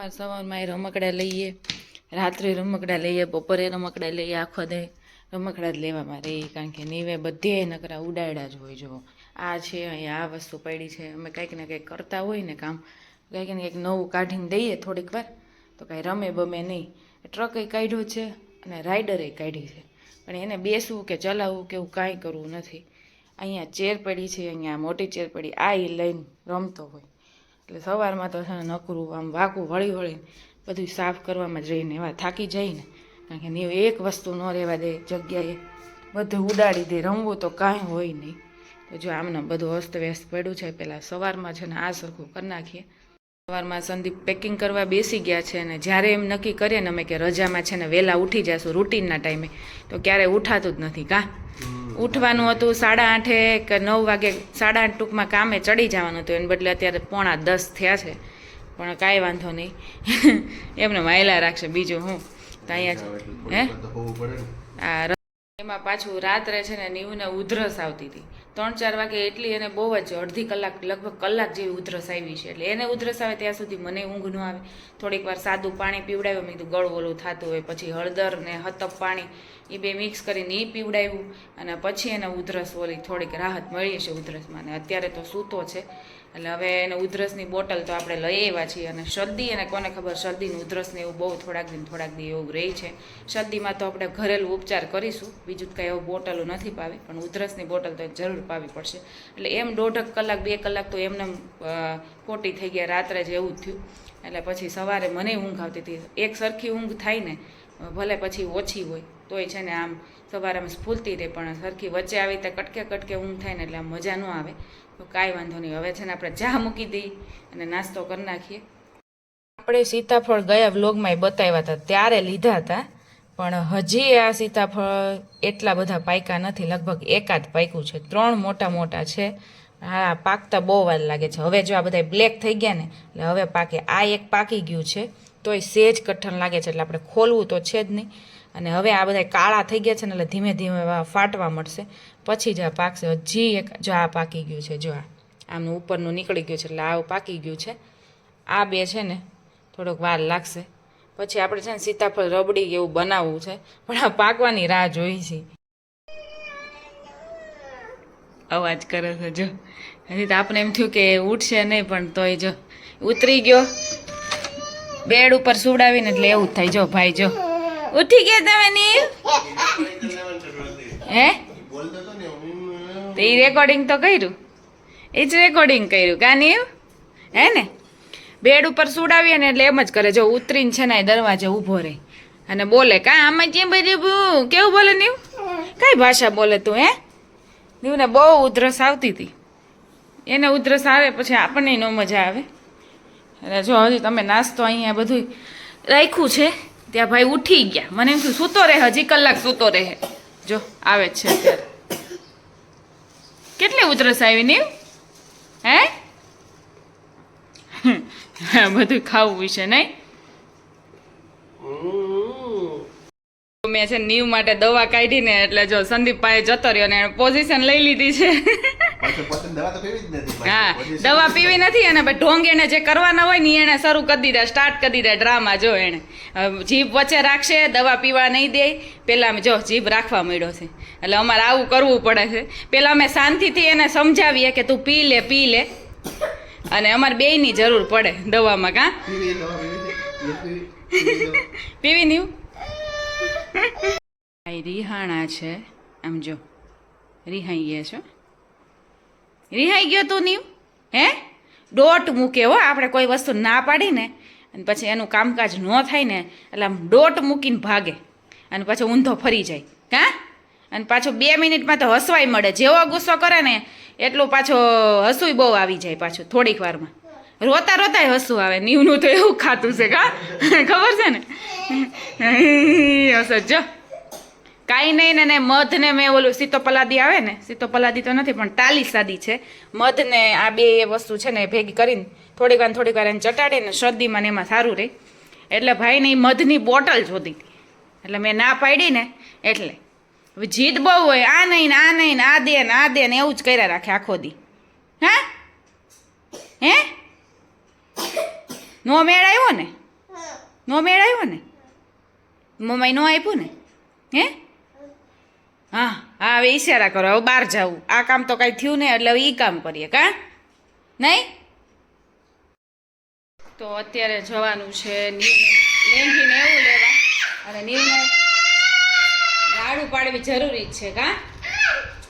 સવારમાં રમકડા લઈએ, રાત્રે રમકડા લઈએ, બપોરે રમકડા લઈએ, આખો દે રમકડા જ લેવામાં રહીએ. કારણ કે નીવે બધે નકરા ઉડાડ્યા જ હોય. જો આ છે, અહીંયા આ વસ્તુ પડી છે, અમે કંઈક ને કંઈક કરતા હોય ને કામ, કંઈક ને કંઈક નવું કાઢીને દઈએ થોડીક વાર તો કાંઈ રમે બમે નહીં. ટ્રકે કાઢ્યો છે અને રાઈડરે કાઢી છે, પણ એને બેસવું કે ચલાવવું કે એવું કાંઈ કરવું નથી. અહીંયા ચેર પડી છે, અહીંયા મોટી ચેર પડી, આ એ લઈને રમતો હોય. એટલે સવારમાં તો છે ને નકરું આમ વાકું વળી વળીને બધું સાફ કરવામાં જ રહીને એવા થાકી જઈને. કારણ કે નીવ એક વસ્તુ ન રહેવા દે જગ્યાએ, બધું ઉડાડી દે. રમવું તો કાંઈ હોય નહીં. તો જો આમને બધું અસ્તવ્યસ્ત પડ્યું છે. પહેલાં સવારમાં છે ને આ સરખું કરી નાખીએ. સવારમાં સંદીપ પેકિંગ કરવા બેસી ગયા છે અને જ્યારે એમ નક્કી કરીએ ને અમે કે રજામાં છે ને વહેલા ઉઠી જઈશું રૂટીનના ટાઈમે, તો ક્યારેય ઉઠાતું જ નથી. ઉઠવાનું હતું 8:30 કે 9 વાગે, 8:30 ટૂંકમાં કામે ચડી જવાનું હતું. એને બદલે અત્યારે 9:45 થયા છે. પણ કાંઈ વાંધો નહીં, એમને માયલા રાખશે. બીજું હું તો અહીંયા આ એમાં પાછું રાત્રે છે ને નીવને ઉધરસ આવતી હતી 3-4 વાગે. એટલી એને બહુ જ અડધી કલાક લગભગ કલાક જેવી ઉધરસ આવી છે. એટલે એને ઉધરસ આવે ત્યાં સુધી મને ઊંઘ ન આવે. થોડીક વાર સાદું પાણી પીવડાવ્યું, મેં કીધું ગળું ઓલું થતું હોય, પછી હળદર ને હતપ પાણી એ બે મિક્સ કરીને એ પીવડાવ્યું અને પછી એને ઉધરસ ઓલી થોડીક રાહત મળી છે ઉધરસમાં. ને અત્યારે તો સૂતો છે. એટલે હવે એને ઉધરસની બોટલ તો આપણે લઈ આવ્યા છીએ. અને શરદી, અને કોને ખબર શરદીનું ઉધરસને એવું બહુ થોડાક દી એવું રહે છે. શરદીમાં તો આપણે ઘરેલું ઉપચાર કરીશું, બીજું જ કાંઈ એવું બોટલો નથી પાવી, પણ ઉધરસની બોટલ તો જરૂર પાવી પડશે. એટલે એમ 1.5 કલાક 2 કલાક તો એમને ખોટી થઈ ગયા. રાત્રે જ એવું જ થયું. એટલે પછી સવારે મને ઊંઘ આવતી હતી. એક સરખી ઊંઘ થાય ને, ભલે પછી ઓછી હોય તોય છે ને આમ સવારે આમ સ્ફૂલતી રહે, પણ સરખી વચ્ચે આવી તો કટકે ઊંઘ થાય ને એટલે આમ મજા ન આવે. તો કાંઈ વાંધો નહીં. હવે છે ને આપણે ચા મૂકી દઈએ અને નાસ્તો કરી નાખીએ. આપણે સીતાફળ ગયા વ્લોગમાં બતાવ્યા હતા ત્યારે લીધા હતા, પણ હજી આ સીતાફળ એટલા બધા પાક્યા નથી. લગભગ એકાદ પાક્યું છે. 3 મોટા છે. હા, પાકતા બહુ વાર લાગે છે. હવે જો આ બધા બ્લેક થઈ ગયા ને એટલે હવે પાકે. આ એક પાકી ગયું છે તોય સેજ કઠણ લાગે છે, એટલે આપણે ખોલવું તો છે જ નહીં. અને હવે આ બધા કાળા થઈ ગયા છે ને એટલે ધીમે ધીમે ફાટવા મળશે, પછી જ આ પાકશે. હજી એક જો આ પાકી ગયું છે, જો આમનું ઉપરનું નીકળી ગયું છે, એટલે આ પાકી ગયું છે. આ બે છે ને થોડોક વાર લાગશે. પછી આપણે છે ને સીતાફળ રબડી એવું બનાવવું છે, પણ આ પાકવાની રાહ જોઈ છે. અવાજ કરે છે જો. હજી તો આપણે એમ થયું કે ઉઠશે નહીં, પણ તોય જો ઉતરી ગયો બેડ ઉપર સુવડાવીને. એટલે એવું જ થાય. જો ભાઈ જો ઉઠી ગયા તમે ની હે તો એ રેકોર્ડિંગ તો કર્યું, એ જ રેકોર્ડિંગ કર્યું કાની હે ને. બેડ ઉપર સુડાવીએ ને એટલે એમ જ કરે. જો ઉતરીને છે ને દરવાજે ઊભો રહે અને બોલે. આમાં કેમ બધું કેવું બોલે નીવ? કઈ ભાષા બોલે તું હે? નીવને બહુ ઉધરસ આવતી હતી. એને ઉધરસ આવે પછી આપણને ન મજા આવે. એટલે જો હજી તમે નાસ્તો અહીંયા બધું રાખ્યું છે, ત્યાં ભાઈ ઉઠી ગયા. મને એમ થયું સૂતો રહે, હજી કલાક સૂતો રહે. જો આવે જ છે અત્યારે. કેટલી ઉધરસ આવી નીવ હે? બધું ખાવું છે નહીં? મેં છે નીવ માટે દવા કાઢીને એટલે જો સંદીપ પાસે જતો રહ્યો ને એને પોઝિશન લઈ લીધી છે. હા, દવા પીવી નથી. અને ઢોંગ એને જે કરવાના હોય ને એને શરૂ કરી દીધા, સ્ટાર્ટ કરી દીધા ડ્રામા. જો એને જીભ વચ્ચે રાખશે, દવા પીવા નહીં દે. પેલા જો જીભ રાખવા મળ્યો છે. એટલે અમારે આવું કરવું પડે છે. પેલા અમે શાંતિથી એને સમજાવીએ કે તું પી લે, અને અમારે બેયની જરૂર પડે દવામાં. પીવી નહીં. રિહાણા છે આમ જો, રિહાઈ ગયા છો. રિહાઈ ગયો તું નીવ હે? ડોટ મૂકે હો. આપણે કોઈ વસ્તુ ના પાડી ને અને પછી એનું કામકાજ ન થાય ને એટલે આમ ડોટ મૂકીને ભાગે અને પાછો ઊંધો ફરી જાય. અને પાછો 2 મિનિટમાં તો હસવાય મળે. જેવો ગુસ્સો કરે ને એટલું પાછો હસુય બહુ આવી જાય. પાછું થોડીક વારમાં રોતા હસવું આવે. નીવનું તો એવું ખાતું છે ખબર છે ને. હશે જો કાંઈ નહીં ને મધ ને મેં ઓલું સીતોપલાદી આવે ને, સીતોપલાદી તો નથી પણ ટાલી સાદી છે. મધ ને આ બે વસ્તુ છે ને ભેગી કરીને થોડીક વાર એને ચટાડે ને શરદીમાં ને એમાં સારું રહે. એટલે ભાઈને એ મધની બોટલ જોતી હતી. એટલે મેં ના પાડી ને એટલે હવે જીદ બહુ હોય. આ નહીં ને આ દે ને એવું જ કર્યા રાખે આખો દી. હે નો મેળ આવ્યો ને નો મેળ આવ્યો ને? મમ્માએ નો આપ્યું ને? હે? હા હા, હવે ઈશારા કરો, હવે બહાર જાવું, આ કામ તો કાંઈ થયું નહીં, એટલે હવે એ કામ કરીએ, કા નહીં? તો અત્યારે જવાનું છે લેંઘીને એવું લેવા, અને નીવને રાડું પાડવી જરૂરી જ છે, કા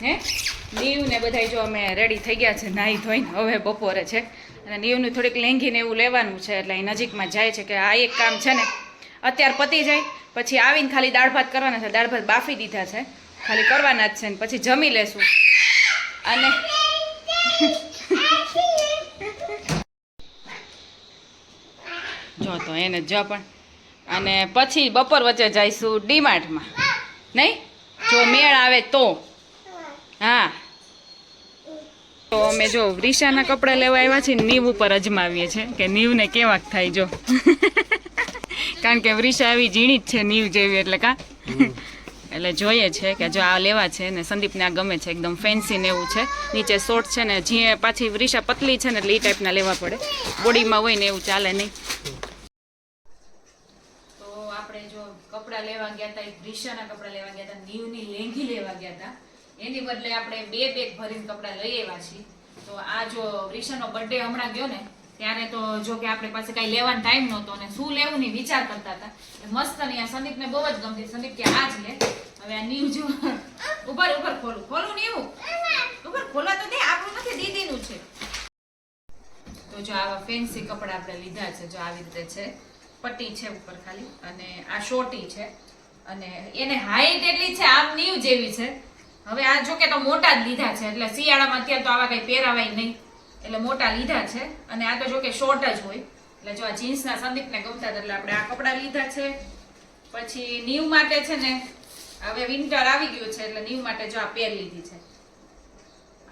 હે? નીવને બધા જો અમે રેડી થઈ ગયા છે નાહી ધોઈને, હવે બપોરે છે, અને નીવનું થોડીક લેંઘીને એવું લેવાનું છે, એટલે અહીં નજીકમાં જાય છે કે આ એક કામ છે ને અત્યારે પતી જાય, પછી આવીને ખાલી દાળ ભાત કરવાના છે, દાળ ભાત બાફી દીધા છે, ખાલી કરવાના જ છે, ને પછી જમી લેશું. અને જો તો એને જ પણ, અને પછી બપોર વચ્ચે જઈશું ડીમાર્ટમાં, નહીં જો મેળ આવે તો. હા, તો અમે જો રીશાના કપડાં લેવા આવ્યા છીએ, નીવ ઉપર અજમાવીએ છીએ કે નીવને કેવાક થાય જો. કારણ કે રીશા આવી ઝીણી જ છે નીવ જેવી, એટલે કા એટલે જોઈએ છે કે જો આ લેવા છે ને સંદીપને આ ગમે છે, એકદમ ફેન્સી ને એવું છે, નીચે શોર્ટ છે ને, જે પાછી રીશા પતલી છે ને એટલે એ ટાઈપના લેવા પડે, બોડીમાં હોય ને એવું ચાલે નહીં. તો આપણે જો કપડાં લેવા ગયા હતા, રીશાના કપડાં લેવા ગયા હતા, નીવની લેંઘી લેવા ગયા હતા, એની બદલે આપણે 2 બેગ ભરીને કપડાં લઈ આવ્યા છીએ. તો આ જો રીશાનો બર્થડે હમણાં ગયો ને ત્યારે તો જો કે આપણે પાસે કઈ લેવાનો ટાઈમ નહોતો, અને શું લેવું ની વિચાર કરતા હતા. મસ્ત ની આ સંદીપને બહુ જ ગમતી, સંદીપ કે આ જ લે. હવે આ નીવ જો ઉપર ખોલું નીવ ઉપર ખોલા તો દે, આપણું નથી દીદીનું છે. તો જો આવા ફેન્સી કપડા આપણે લીધા છે, જો આવી રીતે છે, પટ્ટી છે ઉપર ખાલી, અને આ શોર્ટી છે, અને એને હાઈટ એટલી છે આમ નીવ જેવી છે. હવે આ જો કે તો મોટા જ લીધા છે, એટલે શિયાળામાં અત્યારે તો આવા કઈ પહેરાવાય નહીં, એટલે મોટા લીધા છે. અને આ તો જો કે શોર્ટ જ હોય, એટલે જો આ જીન્સના સંદીપને ગમતા એટલે આપણે આ કપડા લીધા છે. પછી નીવ માટે છે ને હવે વિન્ટર આવી ગયું છે, એટલે નીવ માટે જો આ પેર લીધી છે,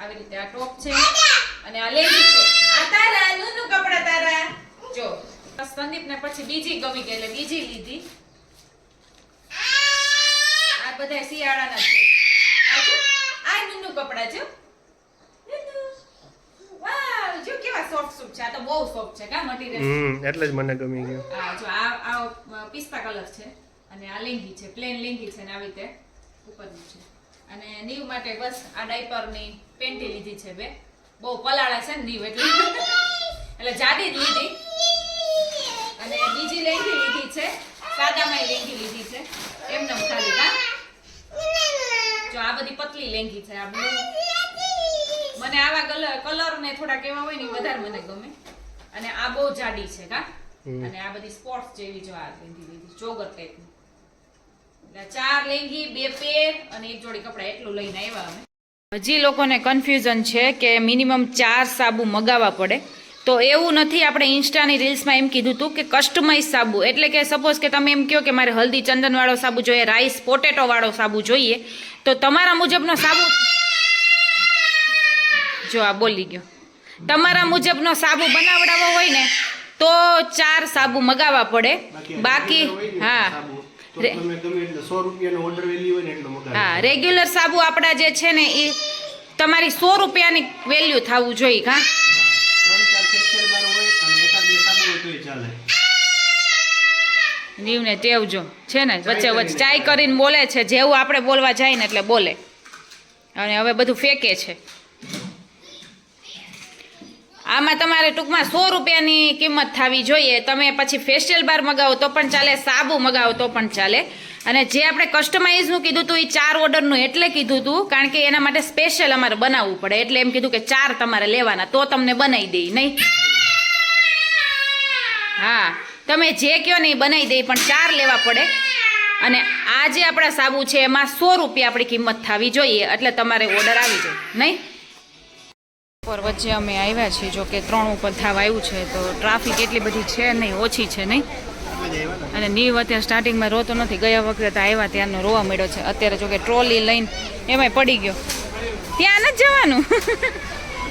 આવી રીતે આ ટોપ છે, અને આ લેગી છે. આ તારા નુનુ કપડા તારા જો સંદીપને પછી બીજી ગમી ગઈ એટલે બીજી લીધી. આ બધા શિયાળાના છે, આ નુનુ કપડા છે. વાવ, જો કેવા સોફ્ટ સૂટ છે, આ તો બહુ સોફ્ટ છે કા મટીરીયલ, એટલે જ મને ગમી ગયું. આ જો આ પિસ્તા કલર છે, અને આ લેંઘી છે, પ્લેન લેંઘી છે, ને આવી રીતે ઉપરનું છે. અને નીવ માટે બસ આ ડાયપરની પેન્ટી લીધી છે, બે બહુ પલાળા છે ને નીવ એટલે જાડી જ લીધી. અને બીજી લેંઘી લીધી છે, સાદામાં લેંઘી લીધી છે, એમને ખાલી કા જો આ બધી પતલી લેંઘી છે. આ મને આવા કલર ને થોડા કેવા હોય ને વધારે મને ગમે, અને આ બહુ જાડી છે કા, અને આ બધી સ્પોર્ટ્સ જેવી જો આ લેંઘી લીધી ચોગર ટાઈપની. એટલે 4 લેંઘી, 2 પેર અને 1 જોડી કપડા, એટલું લઈને આવ્યા અમે. હજી લોકોને કન્ફ્યુઝન છે કે મિનિમમ 4 સાબુ મગાવવા પડે. તો એવું નથી, આપણે ઇન્સ્ટાની રીલ્સમાં એમ કીધું હતું કે કસ્ટમાઇઝ સાબુ, એટલે કે સપોઝ કે તમે એમ કહો કે મારે હલ્દી ચંદનવાળો સાબુ જોઈએ, રાઈસ પોટેટોવાળો સાબુ જોઈએ, તો તમારા મુજબનો સાબુ જો આ બોલી ગયો, તમારા મુજબનો સાબુ બનાવડાવવો હોય ને તો 4 સાબુ મગાવવા પડે. બાકી હા હા, રેગ્યુલર સાબુ આપણા જે છે ને એ તમારી 100 રૂપિયાની વેલ્યુ થવું જોઈએ. હા, નીવને ટેવજો છે ને, વચ્ચે વચ્ચે ચાય કરીને બોલે છે, જેવું આપણે બોલવા જાય ને એટલે બોલે, અને હવે બધું ફેંકે છે. આમાં તમારે ટૂંકમાં 100 રૂપિયાની કિંમત થવી જોઈએ. તમે પછી ફેશિયલ બાર મગાવો તો પણ ચાલે, સાબુ મગાવો તો પણ ચાલે. અને જે આપણે કસ્ટમાઇઝનું કીધું હતું એ 4 ઓર્ડરનું એટલે કીધું હતું કારણ કે એના માટે સ્પેશિયલ અમારે બનાવવું પડે, એટલે એમ કીધું કે 4 તમારે લેવાના તો તમને બનાવી દઈ નહીં. હા, તમે જે કહો ને એ બનાવી દઈ, પણ 4 લેવા પડે. અને આ જે આપણા સાબુ છે એમાં 100 રૂપિયા આપણી કિંમત થવી જોઈએ, એટલે તમારે ઓર્ડર આવી જાય નહીં. પર વચ્ચે અમે આવ્યા છીએ, જો કે 3 ઉપર થવા આવ્યું છે, તો ટ્રાફિક એટલી બધી છે નહીં, ઓછી છે નહીં. અને નીવ અત્યારે સ્ટાર્ટિંગમાં રોતો નથી, ગયા વખતે તો આવ્યા ત્યારનો રોવા મળ્યો છે. અત્યારે જો કે ટ્રોલી લઈને એમાંય પડી ગયો. ત્યાં નથી જવાનું,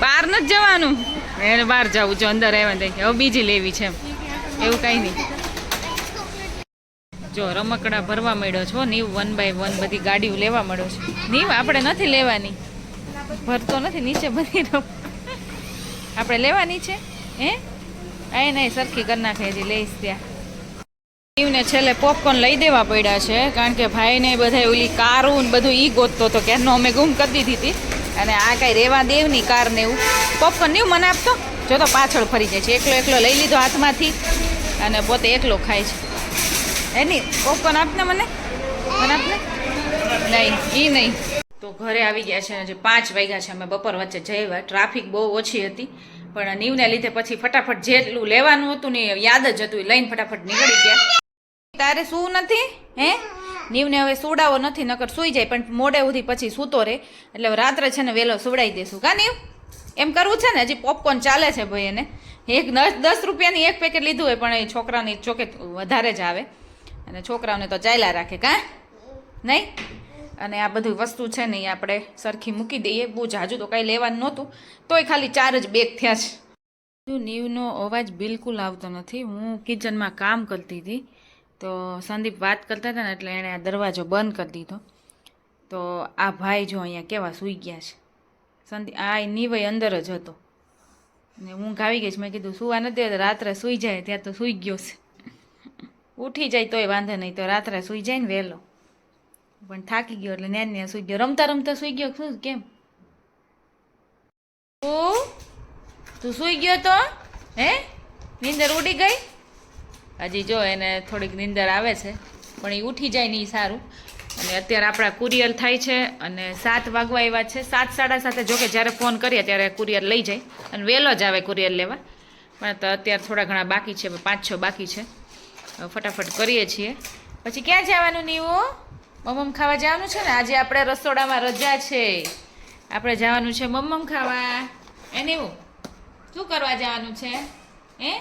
બહાર નથી જવાનું, એને બહાર જવું જો, અંદર આવ્યા નહીં, હવે બીજી લેવી છે એવું કાંઈ નહીં. જો રમકડા ભરવા મળ્યો છો નીવ, 1 બાય 1 બધી ગાડીઓ લેવા મળ્યો છે. નીવ આપણે નથી લેવાની, ભરતો નથી, નીચે બધી આપણે લેવાની છે. હે આ નહીં સરખી કરી નાખે, હજી લઈશ ત્યાં. ને છેલ્લે પોપકોર્ન લઈ દેવા પડ્યા છે કારણ કે ભાઈને બધા ઓલી કારું ને બધું ઈ ગોતતો હતો ક્યારનો અમે ગુમ કરી દીધી હતી અને આ કાંઈ રેવા દેવની કાર ને એવું પોપકોર્ન નહીં મને આપતો જો તો પાછળ ફરી જાય છે એકલો એકલો લઈ લીધો હાથમાંથી અને પોતે એકલો ખાય છે એની પોપકોર્ન આપને મને આપને નહીં એ નહીં તો ઘરે આવી ગયા છે હજી 5 વાગ્યા છે અમે બપોર વચ્ચે જઈવા ટ્રાફિક બહુ ઓછી હતી પણ નીવને લીધે પછી ફટાફટ જેટલું લેવાનું હતું ને યાદ જ હતું લઈને ફટાફટ નીકળી ગયા તારે શું નથી હે નીવને હવે સુડાવો નથી નકર સૂઈ જાય પણ મોડે સુધી પછી સૂતો રહે એટલે રાત્રે છે ને વહેલો સુવડાવી દેશું કા નીવ એમ કરવું છે ને હજી પોપકોર્ન ચાલે છે ભાઈ એને એક 10 રૂપિયાની એક પેકેટ લીધું હોય પણ એ છોકરાની ચોકે વધારે જ આવે અને છોકરાઓને તો ચાલ્યા રાખે કાં નહીં અને આ બધી વસ્તુ છે ને એ આપણે સરખી મૂકી દઈએ બહુ જાજુ તો કાંઈ લેવાનું નહોતું તોય ખાલી 4 જ બેગ થયા છે નીવનો અવાજ બિલકુલ આવતો નથી હું કિચનમાં કામ કરતી હતી તો સંદીપ વાત કરતા હતા ને એટલે એણે આ દરવાજો બંધ કરી દીધો તો આ ભાઈ જો અહીંયા કેવા સૂઈ ગયા છે સંદીપ આ નીવય અંદર જ હતો ને ઊંઘ આવી ગઈ છે મેં કીધું સુવા નથી રાત્રે સૂઈ જાય ત્યાં તો સૂઈ ગયો છે ઉઠી જાય તોય વાંધો નહીં તો રાત્રે સૂઈ જાય ને વહેલો પણ થાકી ગયો એટલે ન્યા સૂઈ ગયો રમતા રમતા સૂઈ ગયો શું કેમ તું સૂઈ ગયો તો હે નીંદર ઉડી ગઈ હજી જો એને થોડીક નીંદર આવે છે પણ એ ઉઠી જાય નહીં સારું અને અત્યારે આપણા કુરિયર થાય છે અને 7 વાગવા એવા છે 7 સાડા 7 જોકે જ્યારે ફોન કરીએ ત્યારે કુરિયર લઈ જાય અને વહેલો જ આવે કુરિયર લેવા પણ તો અત્યારે થોડા ઘણા બાકી છે 5-6 બાકી છે ફટાફટ કરીએ છીએ પછી ક્યાં જવાનું નીવું મમ્મ ખાવા જવાનું છે ને આજે આપણે રસોડામાં રજા છે આપણે જવાનું છે મમ્મ ખાવા એને એવું શું કરવા જવાનું છે હે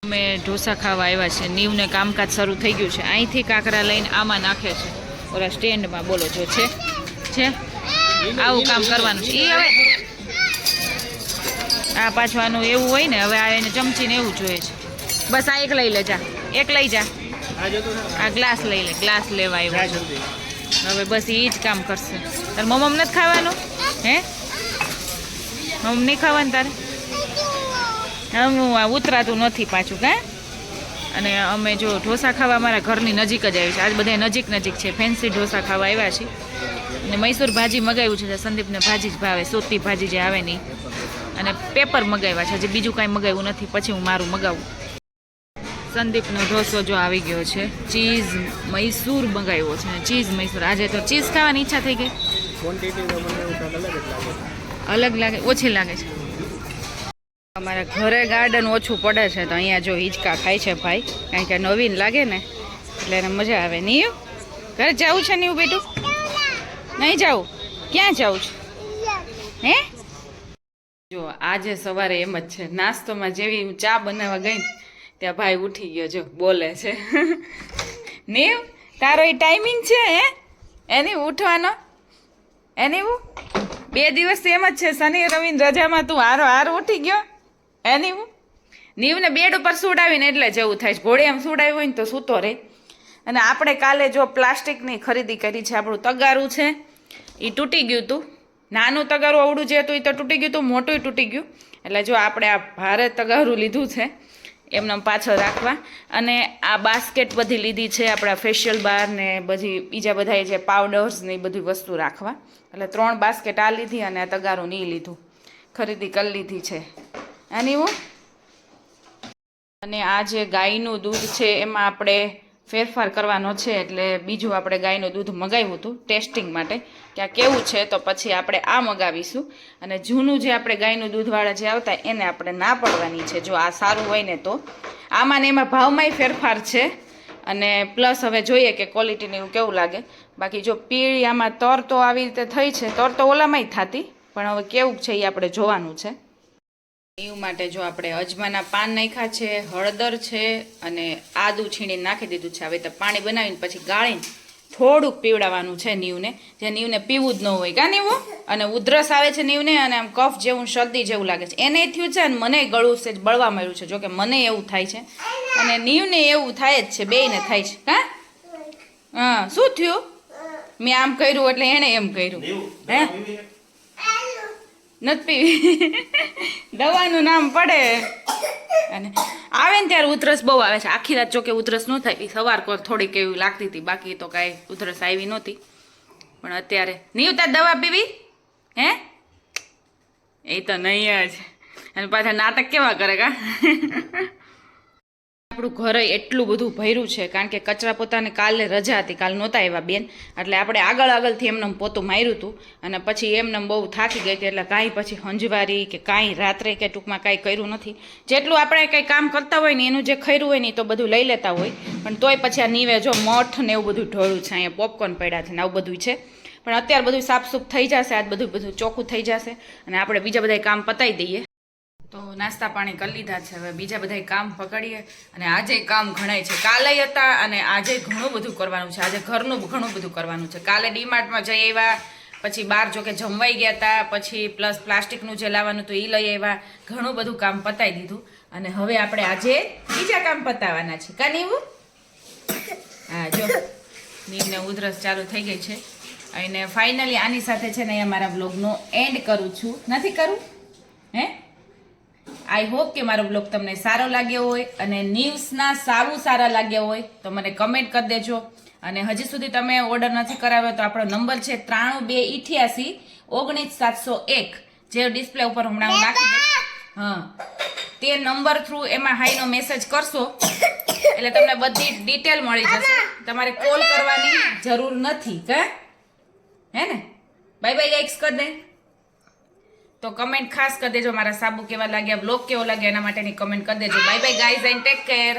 અમે ઢોસા ખાવા આવ્યા છે નીવને કામકાજ શરૂ થઈ ગયું છે અહીંથી કાંકરા લઈને આમાં નાખે છે ઓલા સ્ટેન્ડમાં બોલો જો છે આવું કામ કરવાનું છે એ હવે આ પાછવાનું એવું હોય ને હવે આ એને ચમચીને એવું જોઈએ છે બસ આ એક લઈ લે જા એક લઈ જા આ ગ્લાસ લઈ લે ગ્લાસ લેવા આવ્યો હવે બસ એ જ કામ કરશે તારે મમ્મ નથી ખાવાનું હે મમ્મ નહીં ખાવાનું તારે હું આ ઉતરાતું નથી પાછું કાં અને અમે જો ઢોસા ખાવા અમારા ઘરની નજીક જ આવી છે આજ બધા નજીક છે ફેન્સી ઢોસા ખાવા આવ્યા છે અને મૈસૂર ભાજી મગાવ્યું છે સંદીપને ભાજી જ ભાવે સોતી ભાજી જે આવે નહીં અને પેપર મગાવ્યા છે હજી બીજું કાંઈ મગાવ્યું નથી પછી હું મારું મગાવું સંદીપનો ઢોસો જો આવી ગયો છે ચીઝ મૈસૂર મગાવ્યો છે ને ચીઝ મૈસૂર આજે તો ચીઝ ખાવાની ઈચ્છા થઈ ગઈ અલગ લાગે ઓછી લાગે છે અમારા ઘરે ગાર્ડન ઓછું પડે છે તો અહીંયા જો હિંચકા ખાય છે ભાઈ કારણ કે નવીન લાગે ને એટલે એને મજા આવે નહીં ઘરે જવું છે નહીં બેટું નહીં જાઉં ક્યાં જાઉં છું હે જો આજે સવારે એમ જ છે નાસ્તોમાં જેવી હું ચા બનાવવા ગઈ ત્યાં ભાઈ ઉઠી ગયો જો બોલે છે નીવ તારો એ ટાઈમિંગ છે હે એની ઉઠવાનો એની 2 દિવસથી એમ જ છે શનિ રવિ રજામાં તું હારો ઉઠી ગયો એની નીવને બેડ ઉપર સુડાવીને એટલે જવું થાય છે ઘોડે એમ સુડાવ્યું હોય ને તો સૂતો રહે અને આપણે કાલે જો પ્લાસ્ટિકની ખરીદી કરી છે આપણું તગારું છે એ તૂટી ગયું હતું નાનું તગારું અવડું જે હતું એ તો તૂટી ગયું હતું મોટું તૂટી ગયું એટલે જો આપણે આ ભારે તગારું લીધું છે એમને પાછળ રાખવા અને આ બાસ્કેટ બધી લીધી છે આપણા ફેશિયલ બાર ને બધી બીજા બધા જે પાવડર્સ ને એ બધી વસ્તુ રાખવા એટલે 3 બાસ્કેટ આ લીધી અને આ તગારું નહીં લીધું ખરીદી કરી લીધી છે આની અને આ જે ગાયનું દૂધ છે એમાં આપણે ફેરફાર કરવાનો છે એટલે બીજું આપણે ગાયનું દૂધ મગાવ્યું હતું ટેસ્ટિંગ માટે કે આ કેવું છે તો પછી આપણે આ મગાવીશું અને જૂનું જે આપણે ગાયનું દૂધવાળા જે આવતા એને આપણે ના પડવાની છે જો આ સારું હોય ને તો આમાં ને એમાં ભાવમાંય ફેરફાર છે અને પ્લસ હવે જોઈએ કે ક્વોલિટીને એવું કેવું લાગે બાકી જો પીળી આમાં તર તો આવી રીતે થઈ છે તર તો ઓલામાંય થતી પણ હવે કેવું છે એ આપણે જોવાનું છે એવું માટે જો આપણે અજમાના પાન નાખ્યા છે હળદર છે અને આદું છીણીને નાખી દીધું છે હવે તો પાણી બનાવીને પછી ગાળીને થોડુંક પીવડાવવાનું છે નીવને જે નીવને પીવું જ ન હોય કાં નીવું અને ઉધરસ આવે છે નીવને અને આમ કફ જેવું શરદી જેવું લાગે છે એને થયું છે અને મને ગળું છે બળવા મળ્યું છે જોકે મને એવું થાય છે અને નીવને એવું થાય જ છે બેયને થાય છે કાં હા શું થયું મેં આમ કર્યું એટલે એણે એમ કર્યું હે નથી પીવી દવાનું નામ પડે અને આવે ને ત્યારે ઉધરસ બહુ આવે છે. આખી રાત જોકે ઉધરસ ન થાય, સવાર કોર થોડીક એવી લાગતી હતી, બાકી તો કાંઈ ઉધરસ આવી નહોતી. પણ અત્યારે નિવતા દવા પીવી હે એ તો નહીં જ. અને પાછા નાટક કેવા કરે કા આપણું ઘર એટલું બધું ભર્યું છે, કારણ કે કચરા પોતાને કાલે રજા હતી, કાલે નહોતા એવા બેન, એટલે આપણે આગળથી એમને પોતું માર્યું હતું. અને પછી એમને બહુ થાકી ગઈ હતી, એટલે કાંઈ પછી હંજવારી કે કાંઈ રાત્રે કે ટૂંકમાં કાંઈ કર્યું નથી. જેટલું આપણે કંઈ કામ કરતા હોય ને એનું જે ખર્યું હોય ને તો બધું લઈ લેતા હોય, પણ તોય પછી આ નીવે જો મઠ ને એવું બધું ઢોળું છે, અહીંયા પોપકોર્ન પડ્યા છે ને આવું બધું છે. પણ અત્યારે બધું સાફસૂફ થઈ જશે, આજ બધું ચોખ્ખું થઈ જશે અને આપણે બીજા બધા કામ પતાવી દઈએ. તો નાસ્તા પાણી કરી લીધા છે, હવે બીજા બધા કામ પકડીએ. અને આજે કામ ઘણાય છે, કાલે હતા અને આજે ઘણું બધું કરવાનું છે. આજે ઘરનું ઘણું બધું કરવાનું છે. કાલે ડીમાર્ટમાં જઈ આવ્યા, પછી બહાર જોકે જમવાઈ ગયા હતા, પછી પ્લસ પ્લાસ્ટિકનું જે લાવવાનું હતું એ લઈ આવ્યા. ઘણું બધું કામ પતાવી દીધું અને હવે આપણે આજે બીજા કામ પતાવવાના છે. કા નીવું? હા જો નીવને ઉધરસ ચાલુ થઈ ગઈ છે. અને ફાઇનલી આની સાથે છે ને અહીંયા મારા બ્લોગનો એન્ડ કરું છું. નથી કરું હે? આઈ હોપ કે મારો બ્લોગ તમને સારો લાગ્યો હોય અને ન્યૂઝના સારા લાગ્યા હોય તો મને કમેન્ટ કરી દેજો. અને હજી સુધી તમે ઓર્ડર નથી કરાવ્યો તો આપણો નંબર છે 9328891701, જે ડિસ્પ્લે ઉપર હમણાં હું નાખી દઈશ. હા, તે નંબર થ્રુ એમાં હાઈનો મેસેજ કરશો એટલે તમને બધી ડિટેલ મળી જશે. તમારે કોલ કરવાની જરૂર નથી. હે ને? બાય બાય ગાઈસ કરી દે. તો કમેન્ટ ખાસ કરી દેજો મારા સાબુ કેવા લાગ્યા, બ્લોગ કેવો લાગ્યા એના માટેની કમેન્ટ કરી દેજો. Bye bye guys and take care.